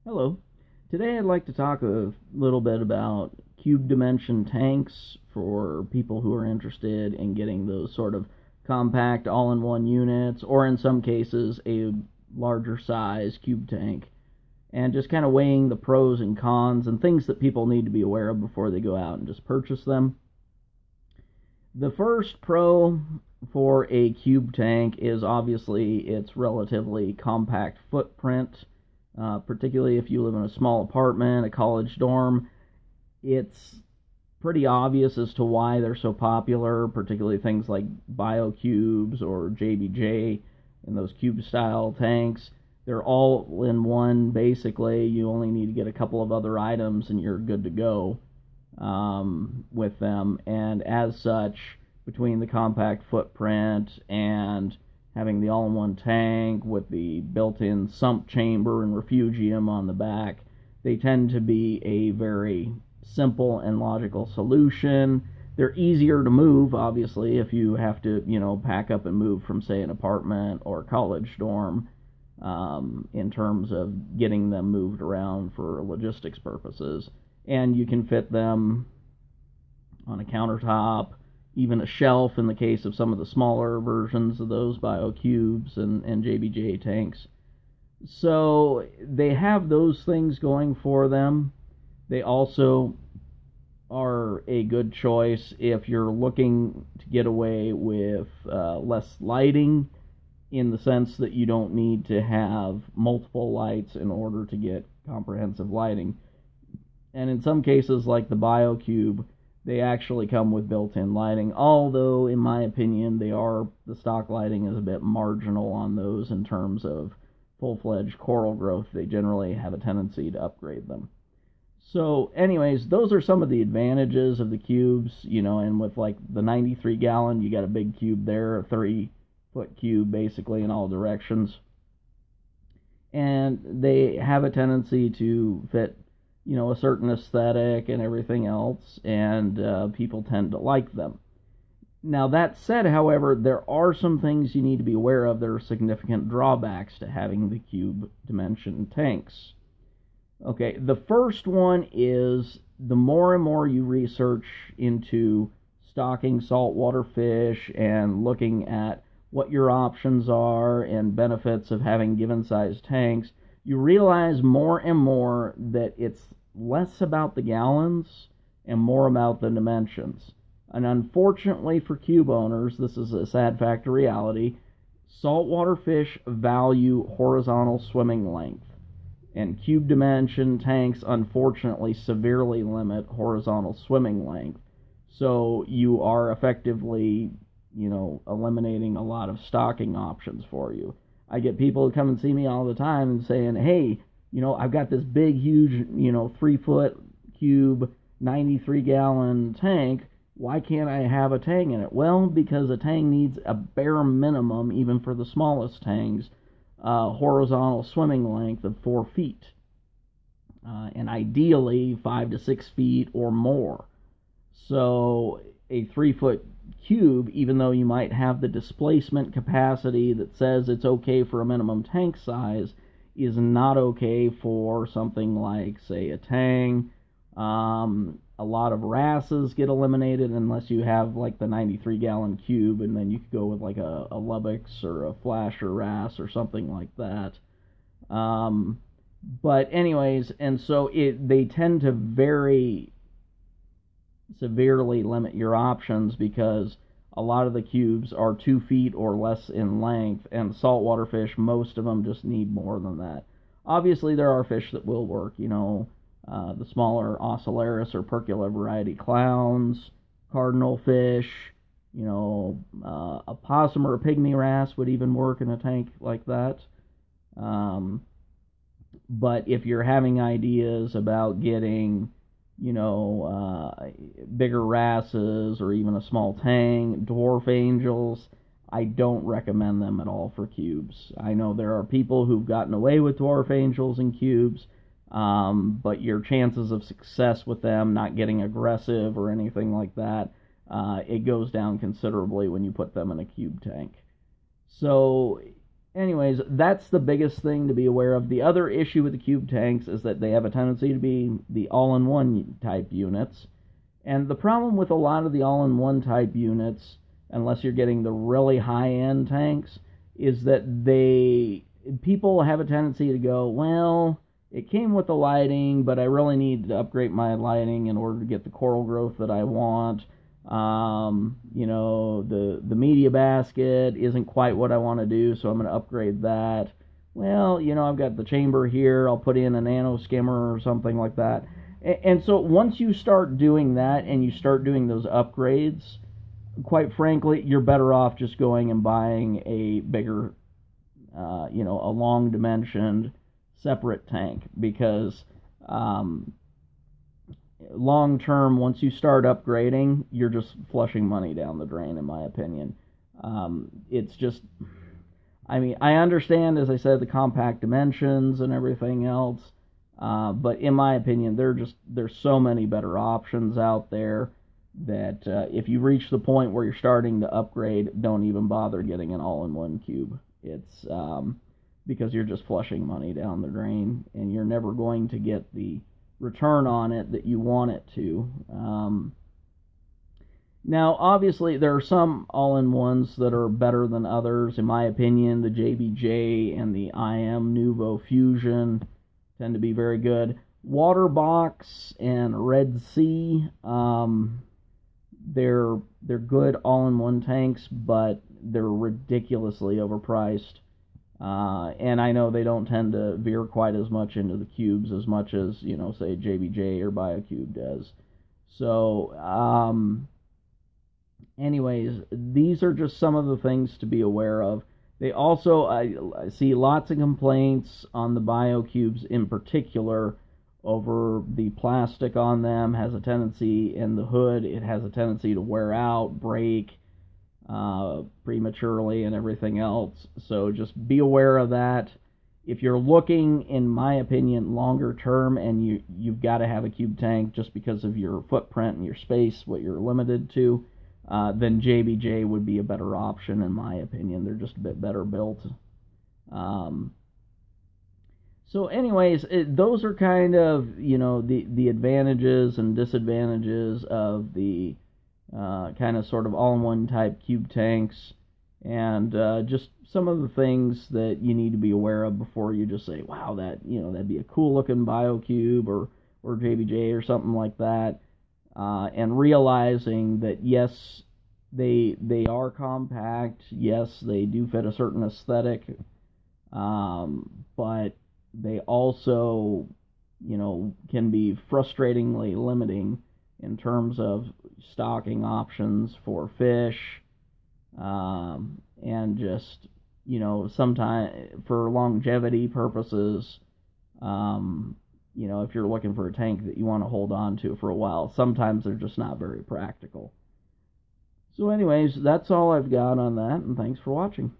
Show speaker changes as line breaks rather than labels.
Hello. Today I'd like to talk a little bit about cube dimension tanks for people who are interested in getting those sort of compact all-in-one units, or in some cases a larger size cube tank, and just kind of weighing the pros and cons and things that people need to be aware of before they go out and just purchase them. The first pro for a cube tank is obviously its relatively compact footprint. Particularly if you live in a small apartment, a college dorm, it's pretty obvious as to why they're so popular, particularly things like BioCubes or JBJ and those cube-style tanks. They're all in one, basically. You only need to get a couple of other items and you're good to go with them. And as such, between the compact footprint and having the all-in-one tank with the built-in sump chamber and refugium on the back, they tend to be a very simple and logical solution. They're easier to move, obviously, if you have to, pack up and move from, say, an apartment or college dorm, in terms of getting them moved around for logistics purposes. And you can fit them on a countertop, even a shelf in the case of some of the smaller versions of those BioCubes and JBJ tanks. So they have those things going for them. They also are a good choice if you're looking to get away with less lighting, in the sense that you don't need to have multiple lights in order to get comprehensive lighting. And in some cases, like the BioCube, they actually come with built-in lighting, although, in my opinion, the stock lighting is a bit marginal on those in terms of full-fledged coral growth. They generally have a tendency to upgrade them. So, anyways, those are some of the advantages of the cubes, and with, like, the 93-gallon, you got a big cube there, a 30-foot cube, basically, in all directions. And they have a tendency to fit a certain aesthetic and everything else, and people tend to like them. Now, that said, however, there are some things you need to be aware of that are significant drawbacks to having the cube dimension tanks. Okay, the first one is the more and more you research into stocking saltwater fish and looking at what your options are and benefits of having given size tanks, you realize more and more that it's less about the gallons and more about the dimensions. And unfortunately for cube owners, this is a sad fact of reality, saltwater fish value horizontal swimming length. And cube dimension tanks, unfortunately, severely limit horizontal swimming length. So you are effectively, eliminating a lot of stocking options for you. I get people who come and see me all the time and saying, hey, I've got this big, huge, 3-foot cube, 93-gallon tank. Why can't I have a tang in it? Well, because a tang needs a bare minimum, even for the smallest tangs, horizontal swimming length of 4 feet. And ideally 5 to 6 feet or more. So a 3-foot cube, even though you might have the displacement capacity that says it's okay for a minimum tank size, is not okay for something like, say, a tang. A lot of wrasses get eliminated unless you have like the 93-gallon cube, and then you could go with like a Lubbock's or a Flasher wrasse or something like that. But anyways, and so they tend to very severely limit your options because a lot of the cubes are 2 feet or less in length, and saltwater fish, most of them just need more than that. Obviously, there are fish that will work, the smaller Ocellaris or Percula variety clowns, cardinal fish, a possum or a pygmy wrasse would even work in a tank like that. But if you're having ideas about getting bigger wrasses or even a small tang, dwarf angels, I don't recommend them at all for cubes. I know there are people who've gotten away with dwarf angels and cubes, but your chances of success with them not getting aggressive or anything like that, it goes down considerably when you put them in a cube tank. So anyways, that's the biggest thing to be aware of. The other issue with the cube tanks is that they have a tendency to be the all-in-one type units. And the problem with a lot of the all-in-one type units, unless you're getting the really high-end tanks, is that people have a tendency to go, well, it came with the lighting, but I really need to upgrade my lighting in order to get the coral growth that I want. You know, the media basket isn't quite what I want to do, so I'm going to upgrade that. Well, you know, I've got the chamber here, I'll put in a nano skimmer or something like that. And so once you start doing that and you start doing those upgrades, quite frankly, you're better off just going and buying a bigger, you know, a long dimensioned separate tank, because long term, once you start upgrading, you're just flushing money down the drain, in my opinion. It's just, I mean, I understand, as I said, the compact dimensions and everything else, but in my opinion, there's so many better options out there that if you reach the point where you're starting to upgrade, don't even bother getting an all-in-one cube. It's because you're just flushing money down the drain, and you're never going to get the return on it that you want it to. Now, obviously, there are some all-in-ones that are better than others. In my opinion, the JBJ and the IM Nuvo Fusion tend to be very good. Waterbox and Red Sea, they're good all-in-one tanks, but they're ridiculously overpriced. And I know they don't tend to veer quite as much into the cubes as much as, you know, say JBJ or BioCube does. So, anyways, these are just some of the things to be aware of. They also, I see lots of complaints on the BioCubes in particular over the plastic on them. Has a tendency, in the hood, it has a tendency to wear out, break prematurely, and everything else. So just be aware of that. If you're looking, in my opinion, longer term, and you've got to have a cube tank just because of your footprint and your space, what you're limited to, then JBJ would be a better option, in my opinion. They're just a bit better built. So anyways, those are kind of, you know, the advantages and disadvantages of the kind of sort of all-in-one type cube tanks, and just some of the things that you need to be aware of before you just say, wow, that, you know, that'd be a cool looking BioCube or JBJ or something like that. And realizing that, yes, they are compact, yes, they do fit a certain aesthetic, but they also, you know, can be frustratingly limiting in terms of stocking options for fish, and just, you know, sometimes for longevity purposes, you know, if you're looking for a tank that you want to hold on to for a while, sometimes they're just not very practical. So anyways, that's all I've got on that, and thanks for watching.